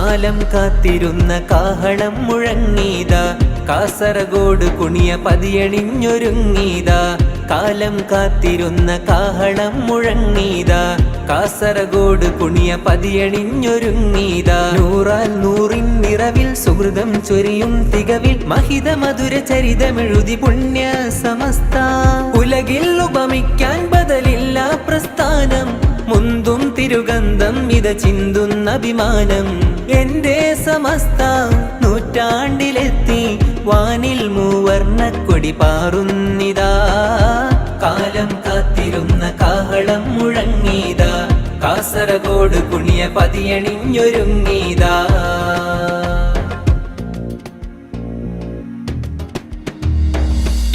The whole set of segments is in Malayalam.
കാലം കാത്തിരുന്ന കാഹളം മുഴങ്ങീതാ, കാസർഗോഡ് കുണിയ പതിയണിഞ്ഞൊരുങ്ങീതാ. കാലം കാത്തിരുന്ന കാഹളം മുഴങ്ങീതാ, കാസർഗോഡ് കുണിയ പതിയണിഞ്ഞൊരുങ്ങീതാ. നൂറാൽ നൂറിൻ നിറവിൽ സുഹൃതം ചൊരിയും തികവിൽ മഹിത മധുര ചരിതമെഴുതി പുണ്യ സമസ്ത. ഉലകിൽ ഉപമിക്കാൻ ബദലില്ല പ്രസ്ഥാനം, മുന്തും തിരുഗന്ധം ഇത ചിന്തുന്ന അഭിമാനം. എന്റെ സമസ്ത നൂറ്റാണ്ടിലെത്തി വാനിൽ മൂവർണ്ണക്കൊടി പാറുന്നിതാ. കാലം കാത്തിരുന്ന കാഹളം മുഴങ്ങീതാ, കാസർഗോഡ് കുണിയ പതിയണിഞ്ഞൊരുങ്ങീതാ.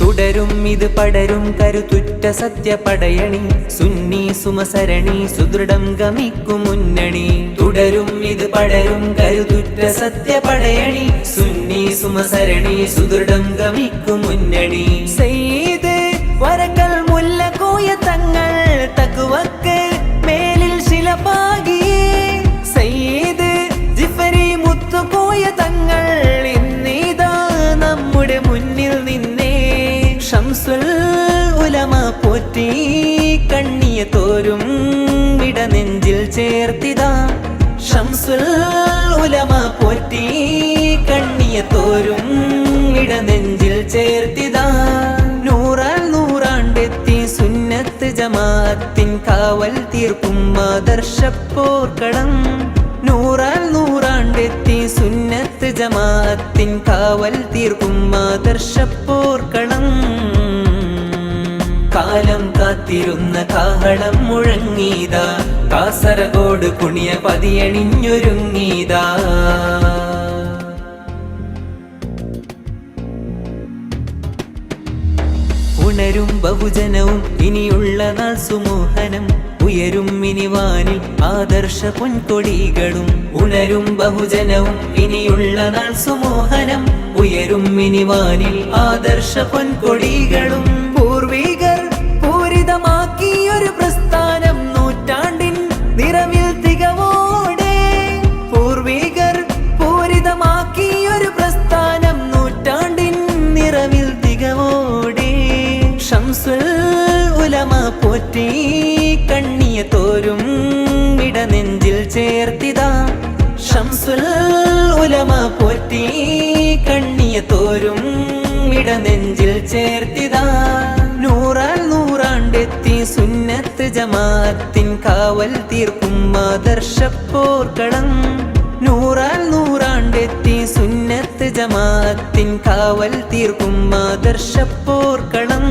തുടരും ഇത് പടരും കരുത്തുറ്റ സത്യപടയണി, സുന്നി സുമസരണി സുദൃഢം ഗമിക്കും മുന്നണി. തുടരും ഇത് പടരും കരുത്തുറ്റ സത്യപടയണി, സുന്നി സുമസരണി സുദൃഢം ഗമിക്കും മുന്നണി. സയ്യിദ് വരക്കൽ മുല്ലക്കോയ തങ്ങൾ തഖ്വക്ക് മേലിൽ ശിലപാകിയേ, സയ്യിദ് ജിഫരി മുത്തുകോയ തങ്ങൾ ഇന്നിതാ നമ്മുടെ മുന്നിൽ നിന്നേ. ശംസുൽ ഉലമ പോറ്റി കണ്ണിയ തോരും ഇടനെഞ്ചിൽ ചേർത്തിതാ. ശംസുൽ ഉലമ പോറ്റി കണ്ണിയ തോരും ഇടനെഞ്ചിൽ ചേർത്തിതാ. നൂറാൽ നൂറാണ്ടെത്തി സുന്നത്ത് ജമാഅത്തിൻ കാവൽ തീർക്കും ആദർശപ്പോർക്കളം. നൂറാൽ നൂറാണ്ടെത്തി സുന്നത്ത് ജമാഅത്തിൻ കാവൽ തീർക്കും ആദർശപ്പോർക്കളം. കാലം കാത്തിരുന്ന കാഹളം മുഴങ്ങീതാ, കാസർഗോഡ് കുണിയ പതിയണിഞ്ഞൊരുങ്ങീതാ. ഉണരും ബഹുജനവും ഇനിയുള്ള നാൾ സുമോഹനം, ഉയരും ഇനിവാനിൽ ആദർശ പൊൻകൊടികളും. ഉണരും ബഹുജനവും ഇനിയുള്ള നാൾ സുമോഹനം, ഉയരും ഇനിവാനിൽ ആദർശ പൊൻകൊടികളും. പൂർവികർ പൂരിതമാക്കിയൊരു പ്രസ്ഥാനം നൂറ്റാണ്ടിൻ നിറവിൽ തികവോടെ. പൂർവികർ പൂരിതമാക്കിയൊരു പ്രസ്ഥാനം നൂറ്റാണ്ടിൻ നിറവിൽ തികവോടെ. ശംസുൽ ഉലമ പോറ്റി കണ്ണിയ തോരും ഇടനെഞ്ചിൽ ചേർത്തിതാ. ശംസുൽ ഉലമ പോറ്റി കണ്ണിയ തോരും ഇടനെഞ്ചിൽ ചേർത്തിതാ. നൂറാൽ നൂറാണ്ടെത്തി സുന്നത്ത് ജമാഅത്തിൻ കാവൽ തീർക്കും ആദർശപ്പോർക്കളം. നൂറാൽ നൂറാണ്ടെത്തി സുന്നത്ത് ജമാഅത്തിൻ കാവൽ തീർക്കും ആദർശപ്പോർക്കളം.